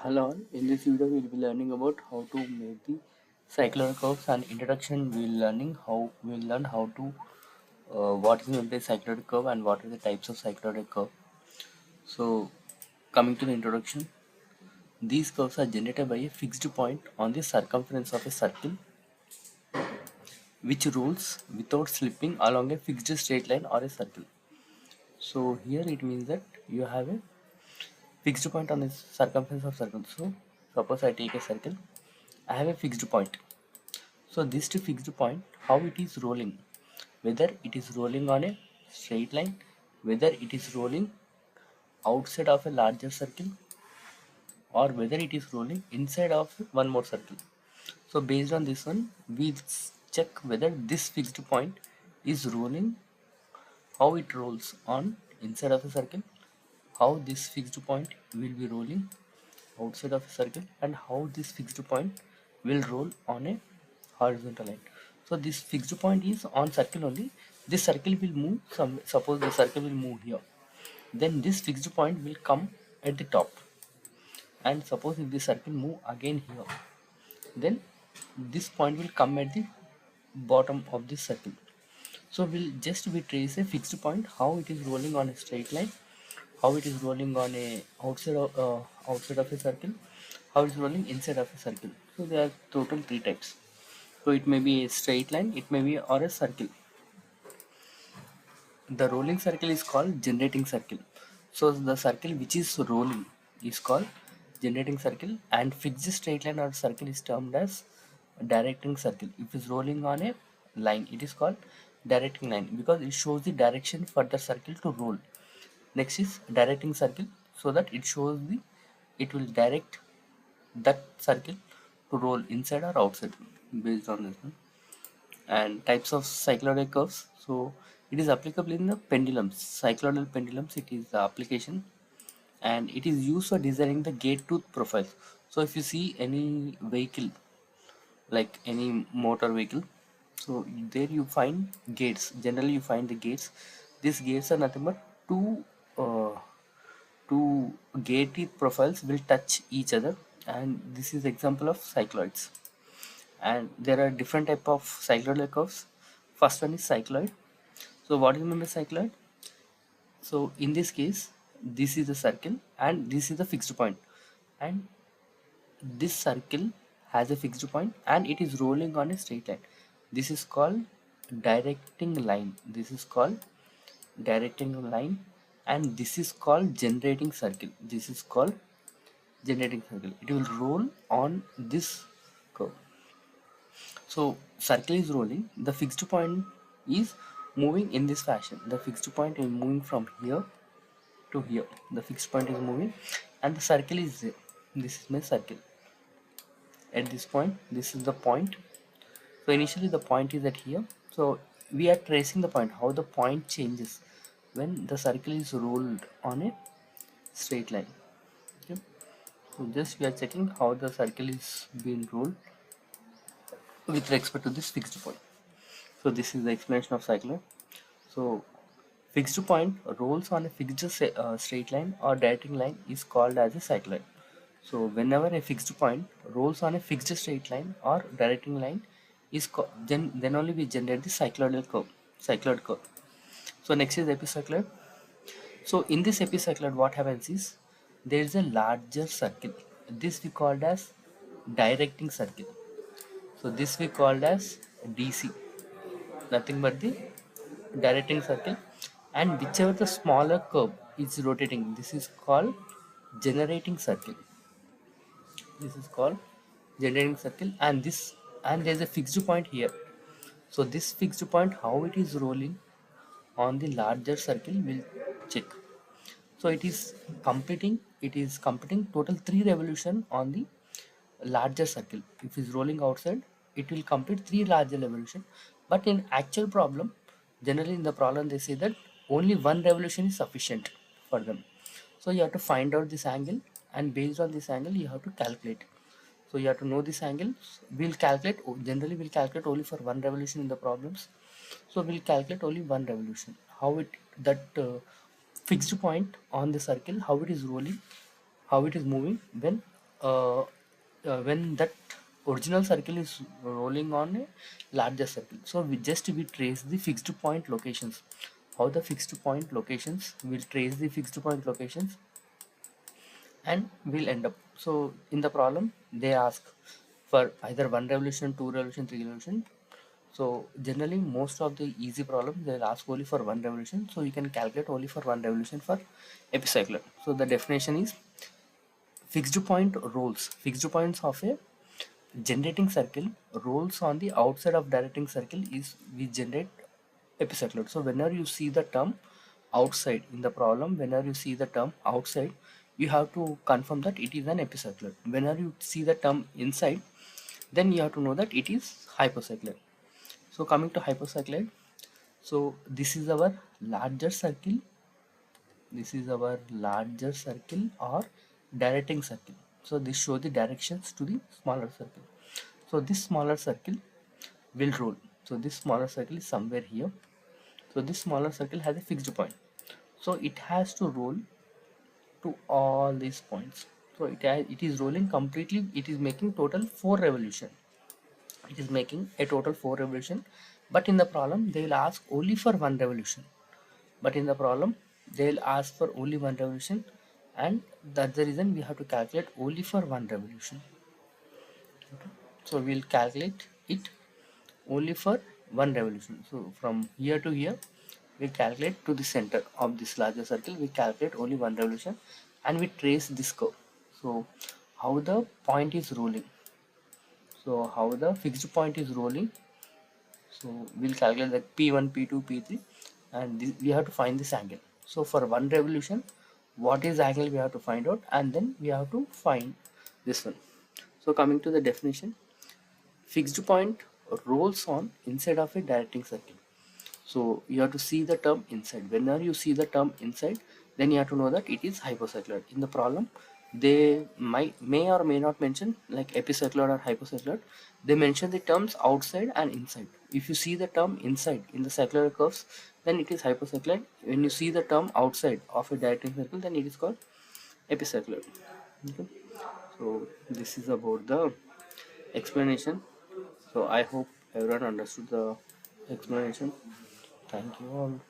Hello, all. In this video we will be learning about how to make the cycloidal curves, and introduction we will learn how to what is meant by cycloidal curve and what are the types of cycloidal curve. So coming to the introduction, these curves are generated by a fixed point on the circumference of a circle which rolls without slipping along a fixed straight line or a circle. So here it means that you have a fixed point on the circumference of circle. So suppose I take a circle, I have a fixed point. So this to fixed point, how it is rolling, whether it is rolling on a straight line, whether it is rolling outside of a larger circle, or whether it is rolling inside of one more circle. So based on this one, we check whether this fixed point is rolling, how it rolls on inside of a circle, how this fixed point will be rolling outside of a circle, and how this fixed point will roll on a horizontal line. So this fixed point is on circle only. This circle will move some, suppose the circle will move here, then this fixed point will come at the top, and suppose if the circle move again here, then this point will come at the bottom of this circle. So we trace a fixed point, how it is rolling on a straight line, how it is rolling on a outside of a circle, how it's rolling inside of a circle. So there are total three types. So it may be a straight line, it may be or a circle. The rolling circle is called generating circle. So the circle which is rolling is called generating circle, and fixed straight line or circle is termed as directing circle. If it's rolling on a line, it is called directing line because it shows the direction for the circle to roll. Next is directing circle, so that it will direct that circle to roll inside or outside based on this one. And types of cycloidal curves, so it is applicable in the pendulums, cycloidal pendulums, it is the application, and it is used for designing the gate tooth profiles. So if you see any vehicle, like any motor vehicle, so there you find gates, generally you find the gates. These gates are nothing but uh, two gate teeth profiles will touch each other, and this is example of cycloids. And there are different type of cycloidal curves. First one is cycloid. So what is meant by cycloid? So in this case, this is the circle and this is the fixed point, and this circle has a fixed point and it is rolling on a straight line. This is called directing line. This is called directing line, and this is called generating circle. This is called generating circle. It will roll on this curve. So circle is rolling, the fixed point is moving in this fashion. The fixed point is moving from here to here. The fixed point is moving and the circle is there. This is my circle. At this point, this is the point. So initially the point is at here. So we are tracing the point, how the point changes when the circle is rolled on a straight line. Okay. So just we are checking how the circle is being rolled with respect to this fixed point. So this is the explanation of cycloid. So fixed point rolls on a fixed straight line or directing line is called as a cycloid. So whenever a fixed point rolls on a fixed straight line or directing line then only we generate the cycloidal curve, cycloid curve. So next is epicycloid. So in this epicycloid, what happens is there is a larger circle. This we called as directing circle. So this we called as DC, nothing but the directing circle, and whichever the smaller curve is rotating, this is called generating circle. This is called generating circle, and there's a fixed point here. So this fixed point, how it is rolling on the larger circle, will check. So it is completing total 3 revolution on the larger circle. If it's rolling outside, it will complete 3 larger revolution. But in actual problem, generally in the problem they say that only 1 revolution is sufficient for them. So you have to find out this angle, and based on this angle you have to calculate. So you have to know this angle. Generally we'll calculate only for 1 revolution in the problems. So we'll calculate only 1 revolution. How it that fixed point on the circle, how it is rolling, how it is moving when uh, when that original circle is rolling on a larger circle. So we trace the fixed point locations. How the fixed point locations will trace the fixed point locations and we'll end up. So in the problem they ask for either one revolution, two revolution, three revolution. So generally most of the easy problems they'll ask only for one revolution. So you can calculate only for one revolution for epicycloid. So the definition is fixed point rolls. Fixed points of a generating circle rolls on the outside of directing circle is we generate epicycloid. So whenever you see the term outside in the problem, whenever you see the term outside, you have to confirm that it is an epicycloid. Whenever you see the term inside, then you have to know that it is hypocycloid. So coming to hypocycloid, so this is our larger circle. This is our larger circle or directing circle. So this shows the directions to the smaller circle. So this smaller circle will roll. So this smaller circle is somewhere here. So this smaller circle has a fixed point. So it has to roll to all these points. So it is rolling completely. It is making total 4 revolution. It is making a total 4 revolution. But in the problem, they will ask only for one revolution. But in the problem, they will ask for only one revolution, and that's the reason we have to calculate only for one revolution. So we'll calculate it only for one revolution. So from here to here, we calculate to the center of this larger circle. We calculate only one revolution, and we trace this curve. So how the point is rolling. So how the fixed point is rolling. So we'll calculate that P1, P2, P3, and we have to find this angle. So for one revolution, what is the angle we have to find out, and then we have to find this one. So coming to the definition, fixed point rolls on inside of a directing circle. So you have to see the term inside. Whenever you see the term inside, then you have to know that it is hypocycloid. In the problem, they may or may not mention like epicycloid or hypocycloid. They mention the terms outside and inside. If you see the term inside in the cycloidal curves, then it is hypocycloid. When you see the term outside of a directing circle, then it is called epicycloid. Okay. So this is about the explanation. So I hope everyone understood the explanation. Thank you all.